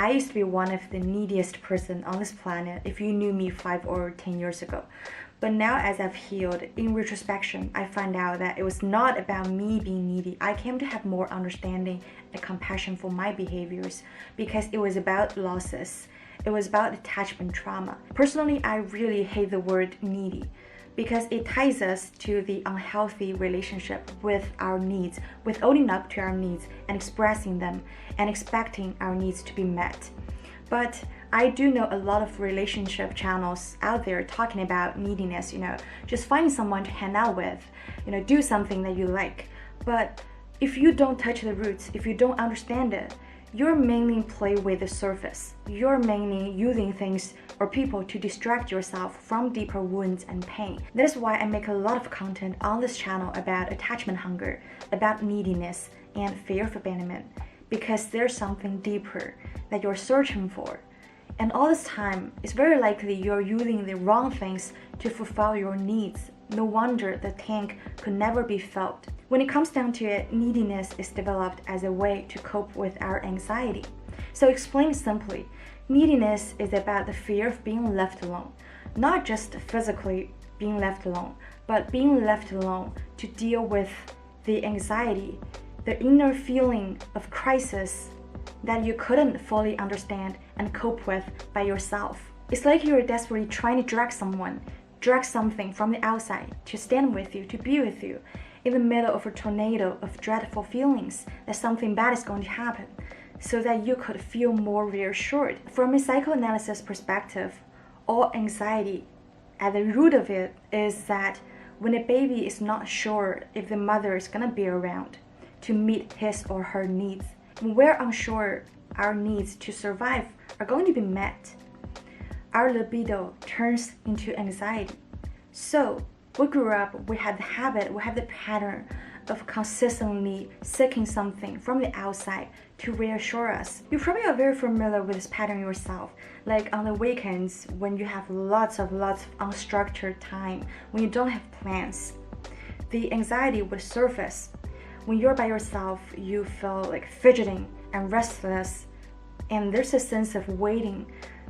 I used to be one of the neediest person on this planet if you knew me 5 or 10 years ago. But now as I've healed, in retrospection, I find out that it was not about me being needy. I came to have more understanding and compassion for my behaviors because it was about losses. It was about attachment trauma. Personally, I really hate the word needy because it ties us to the unhealthy relationship with our needs, with owning up to our needs and expressing them and expecting our needs to be met. But I do know a lot of relationship channels out there talking about neediness, just find someone to hang out with, do something that you like. But if you don't touch the roots, if you don't understand it, you're mainly play with the surface. You're mainly using things or people to distract yourself from deeper wounds and pain. That is why I make a lot of content on this channel about attachment hunger, about neediness, and fear of abandonment, because there's something deeper that you're searching for. And all this time, it's very likely you're using the wrong things to fulfill your needs. No wonder the tank could never be filled. When it comes down to it, neediness is developed as a way to cope with our anxiety. So explained simply, neediness is about the fear of being left alone. Not just physically being left alone, but being left alone to deal with the anxiety, the inner feeling of crisis that you couldn't fully understand and cope with by yourself. It's like you're desperately trying to drag something from the outside to stand with you, to be with you, in the middle of a tornado of dreadful feelings that something bad is going to happen, so that you could feel more reassured. From a psychoanalysis perspective, all anxiety at the root of it is that when a baby is not sure if the mother is gonna be around to meet his or her needs, when we're unsure our needs to survive are going to be met, our libido turns into anxiety. So we grew up, we had the habit, we have the pattern of consistently seeking something from the outside to reassure us. You probably are very familiar with this pattern yourself, like on the weekends when you have lots of unstructured time, when you don't have plans. The anxiety would surface. When you're by yourself, you feel like fidgeting and restless, and there's a sense of waiting,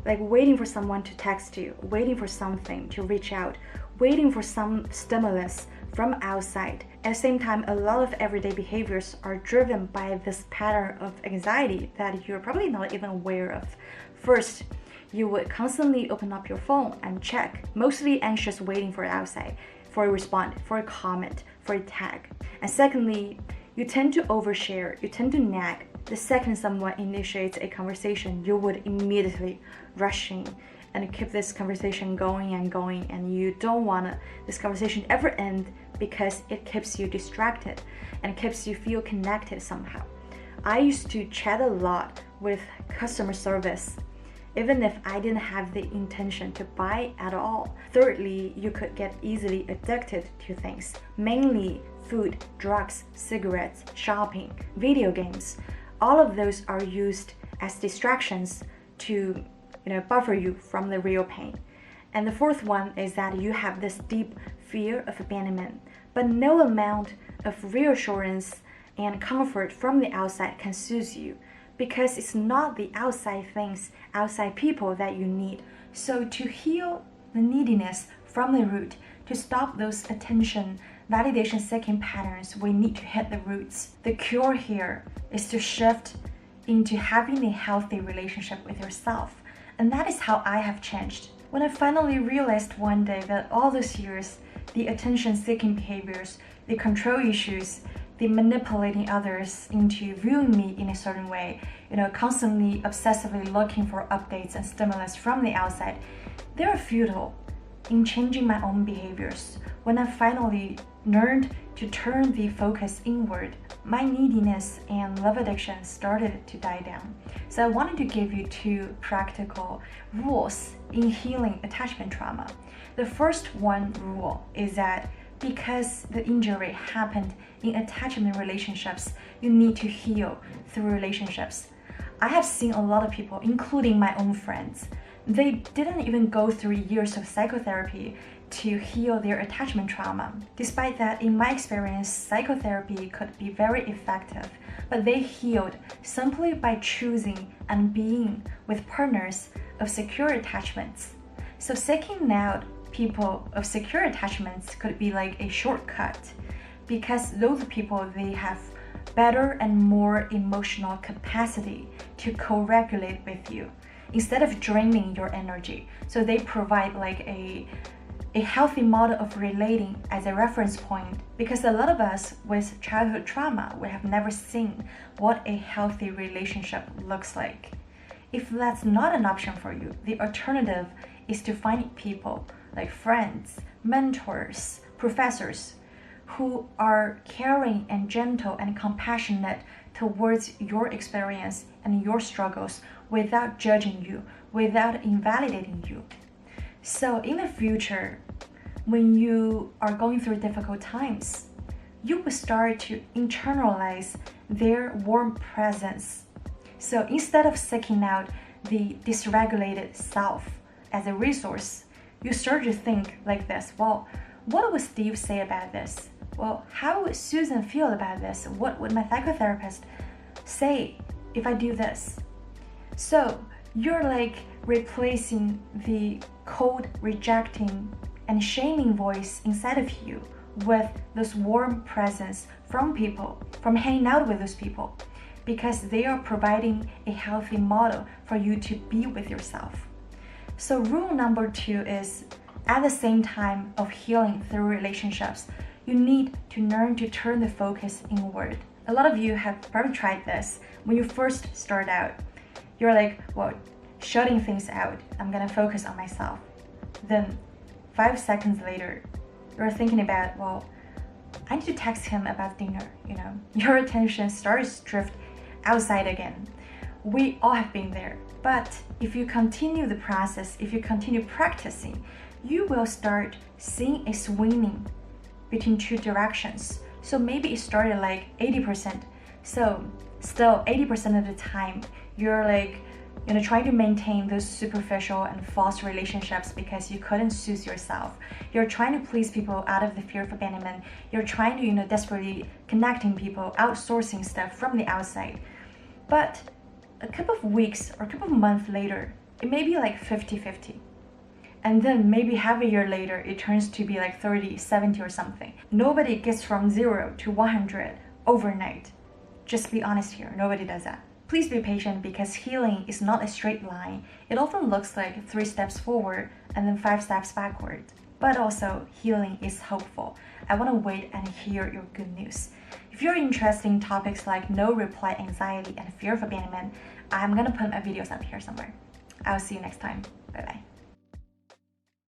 like waiting for someone to text you, waiting for something to reach out, waiting for some stimulus from outside. At the same time, a lot of everyday behaviors are driven by this pattern of anxiety that you're probably not even aware of. First, you would constantly open up your phone and check, mostly anxious, waiting for outside, for a response, for a comment, for a tag. And secondly, you tend to overshare, you tend to nag. The second someone initiates a conversation, you would immediately rush in and keep this conversation going, and you don't want this conversation to ever end because it keeps you distracted and keeps you feel connected somehow. I used to chat a lot with customer service, even if I didn't have the intention to buy at all. Thirdly, you could get easily addicted to things, mainly food, drugs, cigarettes, shopping, video games. All of those are used as distractions to buffer you from the real pain. And the fourth one is that you have this deep fear of abandonment, but no amount of reassurance and comfort from the outside can soothe you, because it's not the outside things, outside people that you need. So to heal the neediness from the root, to stop those attention, validation-seeking patterns, we need to hit the roots. The cure here is to shift into having a healthy relationship with yourself. And that is how I have changed. When I finally realized one day that all those years, the attention-seeking behaviors, the control issues, the manipulating others into viewing me in a certain way, constantly obsessively looking for updates and stimulus from the outside, they're futile in changing my own behaviors. When I finally learned to turn the focus inward, my neediness and love addiction started to die down. So I wanted to give you 2 practical rules in healing attachment trauma. The first one rule is that because the injury happened in attachment relationships, you need to heal through relationships. I have seen a lot of people, including my own friends, they didn't even go through years of psychotherapy to heal their attachment trauma. Despite that, in my experience, psychotherapy could be very effective, but they healed simply by choosing and being with partners of secure attachments. So seeking out people of secure attachments could be like a shortcut, because those people, they have better and more emotional capacity to co-regulate with you instead of draining your energy. So they provide like a healthy model of relating as a reference point, because a lot of us with childhood trauma, we have never seen what a healthy relationship looks like. If that's not an option for you, the alternative is to find people like friends, mentors, professors who are caring and gentle and compassionate towards your experience and your struggles without judging you, without invalidating you. So in the future, when you are going through difficult times, you will start to internalize their warm presence. So instead of seeking out the dysregulated self as a resource, you start to think like this: well, what would Steve say about this? Well, how would Susan feel about this? What would my psychotherapist say if I do this? So you're like replacing the cold, rejecting, and shaming voice inside of you with this warm presence from people, from hanging out with those people, because they are providing a healthy model for you to be with yourself. So rule number 2 is, at the same time of healing through relationships, you need to learn to turn the focus inward. A lot of you have probably tried this. When you first start out, you're like, well, shutting things out, I'm gonna focus on myself. Then 5 seconds later, you're thinking about, well, I need to text him about dinner, Your attention starts to drift outside again. We all have been there. But if you continue the process, if you continue practicing, you will start seeing a swinging between 2 directions. So maybe it started like 80%. So still 80% of the time, you're like, trying to maintain those superficial and false relationships because you couldn't soothe yourself. You're trying to please people out of the fear of abandonment. You're trying to, desperately connecting people, outsourcing stuff from the outside. But a couple of weeks or a couple of months later, it may be like 50-50. And then maybe half a year later, it turns to be like 30-70 or something. Nobody gets from 0 to 100 overnight. Just be honest here, nobody does that. Please be patient, because healing is not a straight line. It often looks like 3 steps forward and then 5 steps backward. But also, healing is hopeful. I want to wait and hear your good news. If you're interested in topics like no reply anxiety and fear of abandonment, I'm gonna put my videos up here somewhere. I'll see you next time. Bye bye.